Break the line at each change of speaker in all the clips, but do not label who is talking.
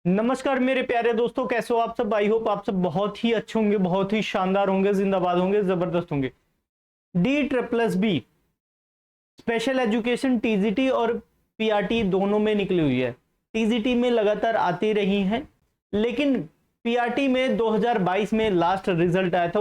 नमस्कार मेरे प्यारे दोस्तों, कैसे हो आप सब। आई होप आप सब बहुत ही अच्छे होंगे, बहुत ही शानदार होंगे, जिंदाबाद होंगे, जबरदस्त होंगे। D triple S B special education TGT और पीआरटी दोनों में निकली हुई है। टीजीटी में लगातार आती रही हैं, लेकिन पीआरटी में 2022 में लास्ट रिजल्ट आया था,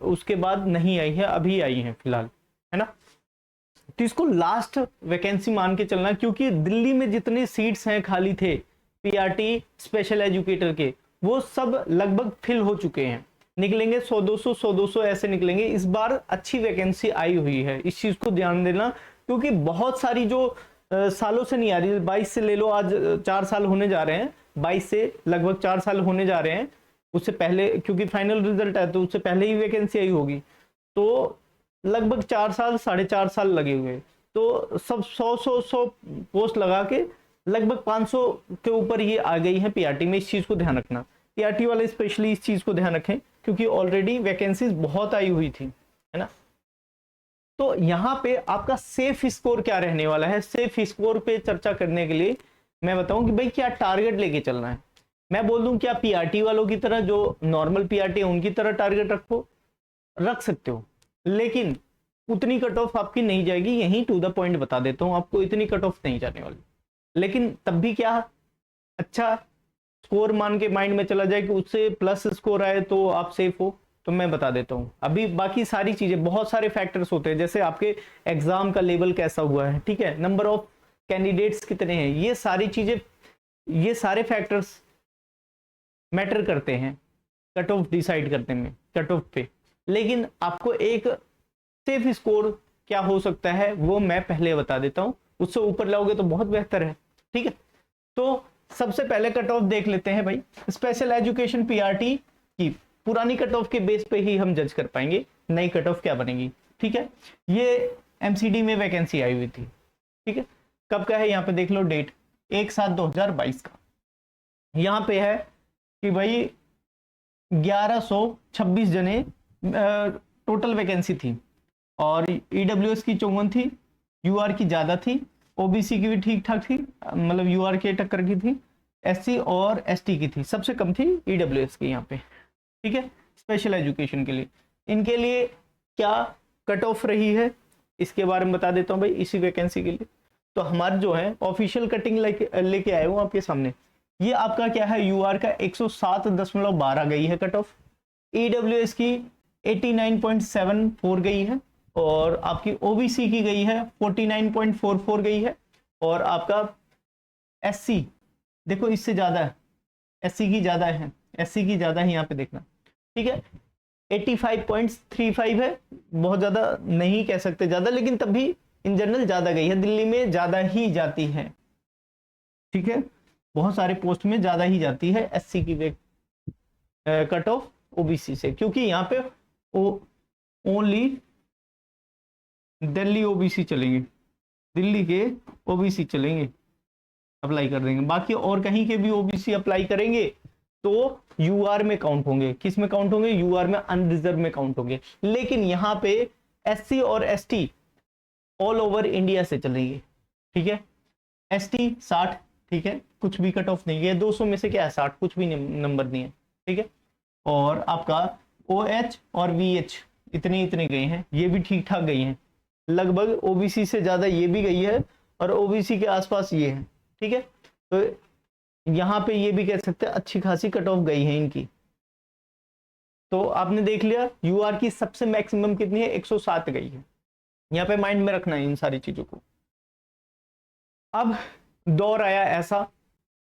उसके बाद नहीं आई है, अभी आई है फिलहाल, है ना। तो इसको लास्ट वैकेंसी मान के चलना, क्योंकि दिल्ली में जितने सीट्स हैं खाली थे पीआरटी स्पेशल एजुकेटर के, वो सब लगभग फिल हो चुके हैं। निकलेंगे 100-200 ऐसे निकलेंगे। इस बार अच्छी वैकेंसी आई हुई है, इस चीज को ध्यान देना, क्योंकि बहुत सारी जो सालों से नहीं आ रही, 22 से ले लो, आज 4 साल होने जा रहे हैं, 22 से लगभग 4 साल होने जा रहे हैं। उससे पहले क्योंकि फाइनल रिजल्ट है तो उससे पहले ही वैकेंसी आई होगी, तो लगभग 4 साल 4.5 साल लगे हुए। तो सब 100 पोस्ट लगा के लगभग 500 के ऊपर ये आ गई है पीआरटी में। इस चीज को ध्यान रखना, पीआरटी वाले स्पेशली इस चीज को ध्यान रखें, क्योंकि ऑलरेडी वैकेंसीज बहुत आई हुई थी, है ना। तो यहाँ पे आपका सेफ स्कोर क्या रहने वाला है, सेफ स्कोर पे चर्चा करने के लिए मैं बताऊं कि भाई क्या टारगेट लेके चलना है। मैं बोल दूं क्या पीआरटी वालों की तरह, जो नॉर्मल पीआरटी है उनकी तरह टारगेट रख सकते हो, लेकिन उतनी कट ऑफ आपकी नहीं जाएगी। यही टू द पॉइंट बता देता हूं आपको, इतनी कट ऑफ नहीं जाने वाली। लेकिन तब भी क्या अच्छा स्कोर मान के माइंड में चला जाए कि उससे प्लस स्कोर आए तो आप सेफ हो, तो मैं बता देता हूं। अभी बाकी सारी चीजें, बहुत सारे फैक्टर्स होते हैं, जैसे आपके एग्जाम का लेवल कैसा हुआ है, ठीक है, नंबर ऑफ कैंडिडेट्स कितने हैं, ये सारी चीजें, ये सारे फैक्टर्स मैटर करते हैं कट ऑफ डिसाइड करने में, कट ऑफ पे। लेकिन आपको एक सेफ स्कोर क्या हो सकता है वो मैं पहले बता देता हूं, उससे ऊपर लाओगे तो बहुत बेहतर है, ठीक है। तो सबसे पहले कट ऑफ देख लेते हैं भाई। स्पेशल एजुकेशन पीआरटी की पुरानी कट ऑफ के बेस पे ही हम जज कर पाएंगे नई कट ऑफ क्या बनेगी, ठीक है। ये एमसीडी में वैकेंसी आई हुई थी, ठीक है। कब का है यहाँ पे देख लो डेट, 1/7/2022 का। यहाँ पे है कि भाई 1126 जने टोटल वैकेंसी थी, और ईडब्ल्यूएस की 54 थी, यूआर की ज्यादा थी, ओबीसी की भी ठीक ठाक थी, मतलब यूआर के टक्कर की थी, एससी और एसटी की थी, सबसे कम थी ईडब्ल्यूएस की यहाँ पे, ठीक है। स्पेशल एजुकेशन के लिए इनके लिए क्या कट ऑफ रही है इसके बारे में बता देता हूँ भाई, इसी वैकेंसी के लिए। तो हमारे जो है ऑफिशियल कटिंग लेके आए हूँ आपके सामने। ये आपका क्या है, यूआर का 107.12 गई है कट ऑफ, ईडब्ल्यूएस की 89.74 गई है, और आपकी ओबीसी की गई है 49.44 गई है, और आपका एससी देखो इससे ज्यादा है, एससी की ज्यादा है, एससी की ज्यादा है यहाँ पे देखना, ठीक है। 85.35 है, बहुत ज्यादा नहीं कह सकते ज्यादा, लेकिन तब भी इन जनरल ज्यादा गई है, दिल्ली में ज्यादा ही जाती है, ठीक है। बहुत सारे पोस्ट में ज्यादा ही जाती है एससी की कट ऑफ ओबीसी से, क्योंकि यहाँ पे ओनली दिल्ली ओबीसी चलेंगे, दिल्ली के ओबीसी चलेंगे, अप्लाई कर देंगे। बाकी और कहीं के भी ओबीसी अप्लाई करेंगे तो यूआर में काउंट होंगे। किस में काउंट होंगे, यूआर में, अनरिजर्व में काउंट होंगे। लेकिन यहाँ पे एससी और एसटी ऑल ओवर इंडिया से चलेंगे, ठीक है। एसटी 60, ठीक है, कुछ भी कट ऑफ नहीं है, 200 में से क्या है 60, कुछ भी नंबर नहीं है, ठीक है। और आपका ओएच और वीएच इतने इतने गए हैं, ये भी ठीक ठाक गई हैं, लगभग ओबीसी से ज्यादा ये भी गई है, और ओबीसी के आसपास ये है, ठीक है। तो यहाँ पे ये भी कह सकते हैं अच्छी खासी कट ऑफ गई है इनकी। तो आपने देख लिया यूआर की सबसे मैक्सिमम कितनी है, 107 गई है। यहाँ पे माइंड में रखना है इन सारी चीजों को। अब दौर आया ऐसा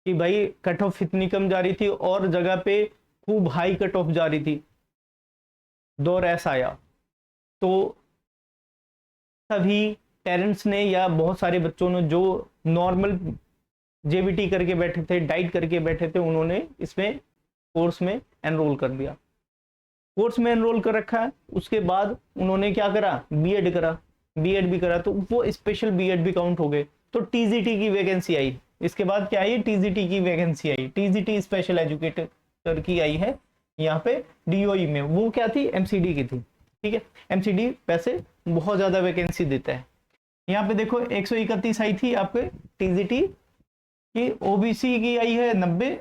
कि भाई कट ऑफ इतनी कम जा रही थी और जगह पे खूब हाई कट ऑफ जा रही थी, दौर ऐसा आया तो सभी पेरेंट्स ने या बहुत सारे बच्चों ने जो नॉर्मल जेबीटी करके बैठे थे, डाइट करके बैठे थे, उन्होंने इसमें कोर्स में एनरोल कर दिया, कोर्स में एनरोल कर रखा है। उसके बाद उन्होंने क्या करा, बीएड करा, बीएड भी करा, तो वो स्पेशल बीएड भी काउंट हो गए। तो टीजीटी की वैकेंसी आई, इसके बाद क्या आई, टीजीटी की वैकेंसी आई, टीजीटी स्पेशल एजुकेटर की आई है यहाँ पे डीओई में। वो क्या थी, एमसीडी की थी, ठीक है। एमसीडी पैसे बहुत ज्यादा वैकेंसी देता है। यहाँ पे देखो 131 आई थी आपके टीजीटी कि ओबीसी की आई है 90,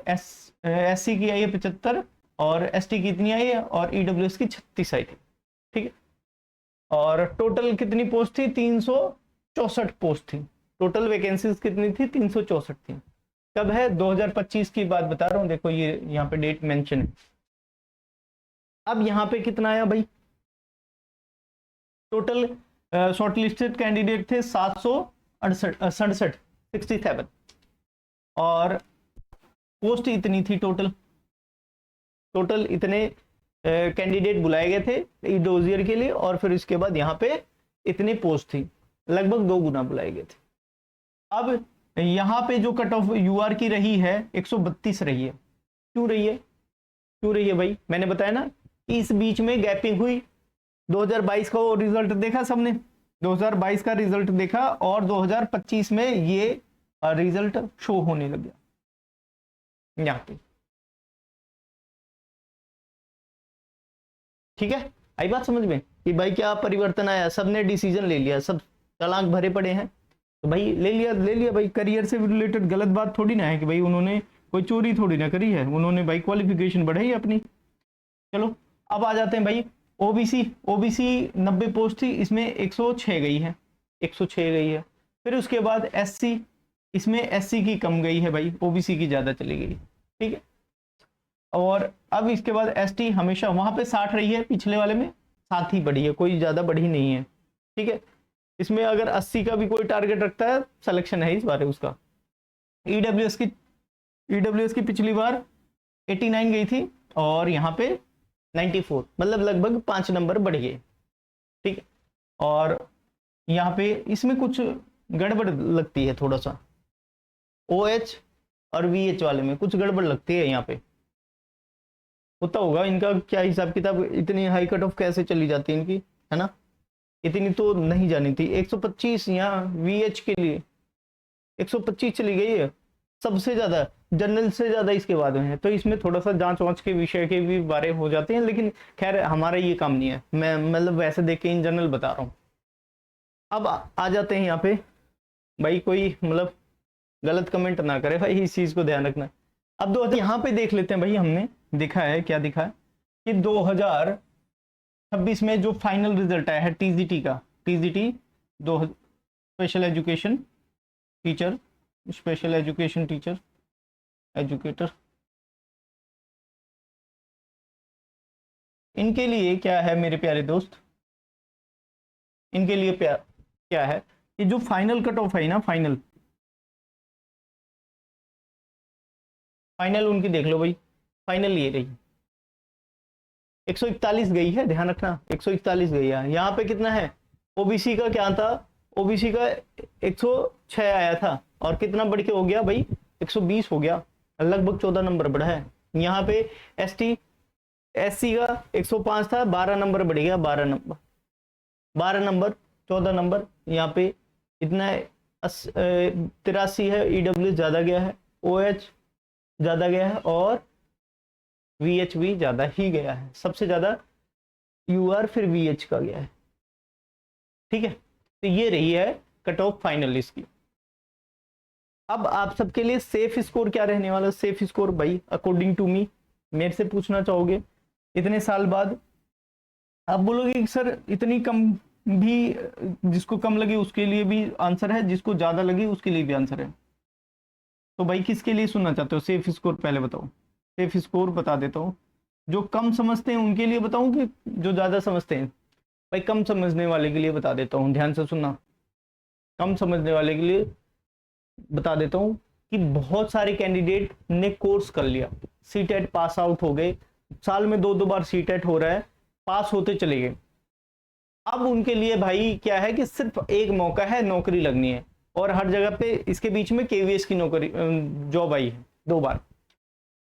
एससी की आई है 75 और एसटी की इतनी आई है और ईडब्ल्यूएस की 36 आई थी। ठीक है, और टोटल कितनी पोस्ट थी? 364 पोस्ट थी। टोटल वैकेंसीज कितनी थी? 364 थी। कब है? 2025 की बात बता रहा हूं, देखो ये यहाँ पे डेट मेंशन है। अब यहाँ पे कितना आया भाई? टोटल शॉर्टलिस्टेड कैंडिडेट थे 767 67 और पोस्ट इतनी थी। टोटल इतने कैंडिडेट बुलाए गए थे डोजियर के लिए और फिर इसके बाद यहाँ पे इतनी पोस्ट थी, लगभग 2 गुना बुलाए गए थे। अब यहाँ पे जो कट ऑफ यूआर की रही है 132 रही है। क्यों रही है भाई? मैंने बताया ना कि इस बीच में गैपिंग हुई। 2022 का रिजल्ट देखा सबने, 2022 का रिजल्ट देखा और 2025 में ये रिजल्ट शो होने लग गया यहाँ पे। ठीक है, आई बात समझ में कि भाई क्या परिवर्तन आया? सबने डिसीजन ले लिया, सब तलाक भरे पड़े हैं तो भाई ले लिया भाई। करियर से रिलेटेड गलत बात थोड़ी ना है कि भाई उन्होंने कोई चोरी थोड़ी ना करी है, उन्होंने भाई क्वालिफिकेशन बढ़ाई अपनी। चलो अब आ जाते हैं भाई ओबीसी 90 पोस्ट थी, इसमें 106 गई है, 106 गई है। फिर उसके बाद एससी, इसमें एससी की कम गई है भाई, ओबीसी की ज्यादा चली गई। ठीक है, और अब इसके बाद एसटी हमेशा वहां पे 60 रही है, पिछले वाले में 7 ही बढ़ी है, कोई ज्यादा बढ़ी नहीं है। ठीक है, इसमें अगर 80 का भी कोई टारगेट रखता है सिलेक्शन है इस बार उसका। ईडब्ल्यूएस की पिछली बार 89 गई थी और यहाँ पे 94, मतलब लगभग 5 नंबर बढ़ गए। ठीक है, और यहाँ पे इसमें कुछ गड़बड़ लगती है थोड़ा सा, OH और VH वाले में कुछ गड़बड़ लगती है। यहाँ पे होता होगा इनका क्या हिसाब किताब, इतनी हाई कट ऑफ कैसे चली जाती है इनकी, है ना? इतनी तो नहीं जानी थी। 125 यहाँ VH के लिए 125 चली गई है, सबसे ज्यादा जनरल से ज्यादा इसके बाद में है। तो इसमें थोड़ा सा जांच वांच के विषय के भी बारे हो जाते हैं, लेकिन खैर हमारा ये काम नहीं है, मैं मतलब वैसे देख के इन जनरल बता रहा हूँ। अब आ जाते हैं यहाँ पे भाई, कोई मतलब गलत कमेंट ना करे भाई, इस चीज को ध्यान रखना। अब 2000 यहाँ पे देख लेते हैं भाई, हमने देखा है क्या दिखा है कि 2026 में जो फाइनल रिजल्ट आया है टीजीटी का, टीजीटी दो स्पेशल एजुकेशन टीचर एजुकेटर, इनके लिए क्या है मेरे प्यारे दोस्त, इनके लिए क्या है कि जो फाइनल कट ऑफ है ना, फाइनल उनकी देख लो भाई, फाइनल ये रही 141 गई है, ध्यान रखना 141 गई है। यहाँ पे कितना है? ओबीसी का क्या था? ओबीसी का 106 आया था और कितना बढ़ के हो गया भाई? 120 हो गया, लगभग 14 नंबर बढ़ा है। यहाँ पे एससी का 105 था, 12 नंबर बढ़ गया, 12 नंबर 14 नंबर। यहाँ पे इतना 83 है, ईडब्ल्यू ज्यादा गया है, OH ज्यादा गया है और VH भी ज्यादा ही गया है, सबसे ज्यादा UR फिर VH का गया है। ठीक है, तो ये रही है कट ऑफ फाइनल इसकी। अब आप सबके लिए सेफ स्कोर क्या रहने वाला? सेफ स्कोर भाई अकॉर्डिंग टू मी, मेरे से पूछना चाहोगे इतने साल बाद, आप बोलोगे कि सर इतनी कम भी, जिसको कम लगी उसके लिए भी आंसर है, जिसको ज्यादा लगी उसके लिए भी आंसर है। तो भाई किसके लिए सुनना चाहते हो सेफ स्कोर? पहले बताओ, सेफ स्कोर बता देता हूँ। जो कम समझते हैं उनके लिए बताऊं कि जो ज्यादा समझते हैं? भाई कम समझने वाले के लिए बता देता हूँ, ध्यान से सुनना। कम समझने वाले के लिए बता देता हूँ कि बहुत सारे कैंडिडेट ने कोर्स कर लिया, सीटेट पास आउट हो गए, साल में 2 बार सीटेट हो रहा है, पास होते चले गए। अब उनके लिए भाई क्या है कि सिर्फ एक मौका है, नौकरी लगनी है, और हर जगह पे इसके बीच में KVS की नौकरी जॉब आई है 2 बार।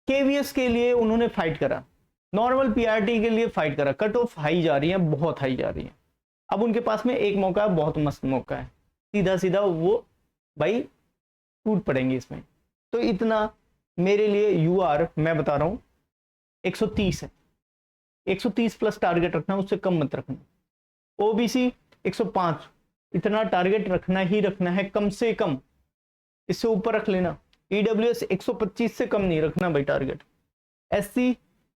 KVS के लिए उन्होंने फाइट करा, नॉर्मल PRT के लिए फाइट करा, कट ऑफ हाई जा रही है, बहुत हाई जा रही है। अब उनके पास में एक मौका है, बहुत मस्त मौका है, सीधा सीधा वो भाई टूट पड़ेंगे इसमें। तो इतना मेरे लिए UR मैं बता रहा हूं 130 है, 130 प्लस टारगेट रखना, उससे कम मत रखना। OBC 105, इतना टारगेट रखना ही रखना है कम से कम, इससे ऊपर रख लेना ईडब्ल्यूएस 125 से कम नहीं रखना भाई टारगेट। एससी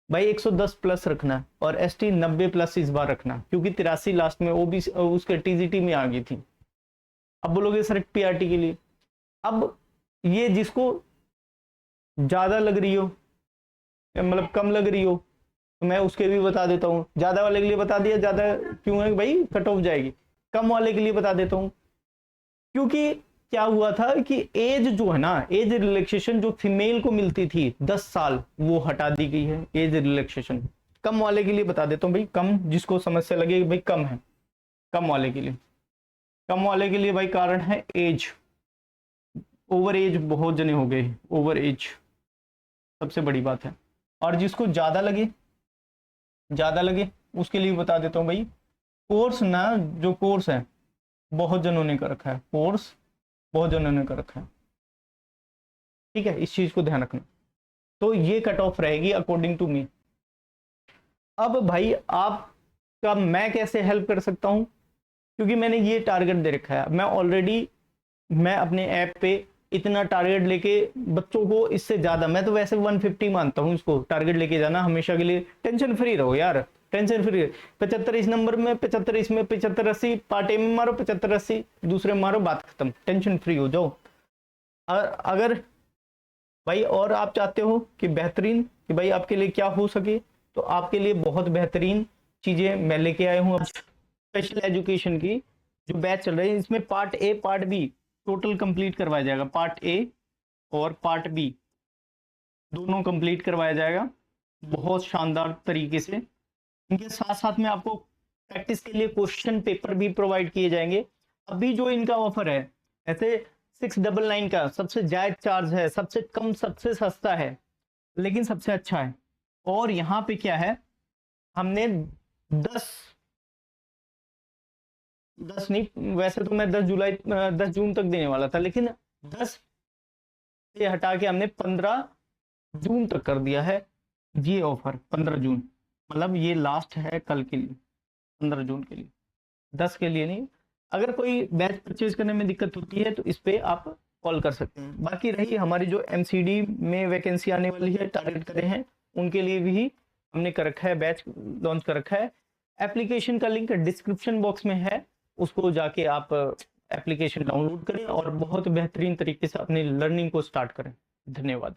भाई 110 प्लस रखना, और एसटी 90 प्लस इस बार रखना, क्योंकि 83 लास्ट में वो भी उसके टीजीटी में आ गई थी। अब बोलोगे सर पीआरटी के लिए, अब ये जिसको ज्यादा लग रही हो, मतलब कम लग रही हो, तो मैं उसके भी बता देता हूँ। ज्यादा वाले के लिए बता दिया, ज्यादा क्यों है भाई, कट ऑफ जाएगी। कम वाले के लिए बता देता हूँ, क्योंकि क्या हुआ था कि एज जो है ना, एज रिलैक्सेशन जो फीमेल को मिलती थी 10 साल, वो हटा दी गई है एज रिलैक्सेशन। कम वाले के लिए बता देता हूँ भाई, कम जिसको समस्या लगे भाई कम है, कम वाले के लिए, कम वाले के लिए भाई कारण है एज, ओवर एज बहुत जने हो गए, ओवर एज सबसे बड़ी बात है। और जिसको ज्यादा लगे, ज्यादा लगे उसके लिए बता देता हूँ भाई, कोर्स ना, जो कोर्स है बहुत जनों ने कर रखा है, कोर्स बहुत जनों ने कर रखा है, ठीक है, इस चीज को ध्यान रखना। तो ये कट ऑफ रहेगी अकॉर्डिंग टू मी। अब भाई आपका मैं कैसे हेल्प कर सकता हूं, क्योंकि मैंने ये टारगेट दे रखा है, मैं ऑलरेडी मैं अपने ऐप पे इतना टारगेट लेके बच्चों को, इससे ज्यादा मैं तो वैसे 150 मानता हूँ इसको टारगेट लेके जाना हमेशा के लिए। टेंशन फ्री रहो यार, टेंशन फ्री। 75 इस नंबर में, 75 इसमें, 75 80 पार्ट ए में मारो, 75 80 दूसरे में मारो, बात खत्म, टेंशन फ्री हो जाओ। अगर भाई और आप चाहते हो कि बेहतरीन, कि भाई आपके लिए क्या हो सके, तो आपके लिए बहुत बेहतरीन चीजें मैं लेके आया हूँ। स्पेशल एजुकेशन की जो बैच चल रही है, इसमें part A part B total complete करवाया जाएगा। पार्ट ए और पार्ट बी दोनों कंप्लीट करवाया जाएगा बहुत शानदार तरीके से। इनके साथ साथ में आपको प्रैक्टिस के लिए क्वेश्चन पेपर भी प्रोवाइड किए जाएंगे। अभी जो इनका ऑफर है, ऐसे 699 का सबसे जायज चार्ज है, सबसे कम सबसे सस्ता है, लेकिन सबसे अच्छा है। और यहाँ पे क्या है, हमने 10 नहीं, वैसे तो मैं 10 जून तक देने वाला था, लेकिन 10 से हटा के हमने 15 जून तक कर दिया है ये ऑफर। 15 जून मतलब ये लास्ट है कल के लिए, 15 जून के लिए, 10 के लिए नहीं। अगर कोई बैच परचेज करने में दिक्कत होती है तो इस पे आप कॉल कर सकते हैं। बाकी रही हमारी जो एमसीडी में वैकेंसी आने वाली है, टारगेट करे हैं, उनके लिए भी हमने कर रखा है, बैच लॉन्च कर रखा है। एप्लीकेशन का लिंक डिस्क्रिप्शन बॉक्स में है, उसको जाके आप एप्लीकेशन डाउनलोड करें और बहुत बेहतरीन तरीके से अपनी लर्निंग को स्टार्ट करें। धन्यवाद।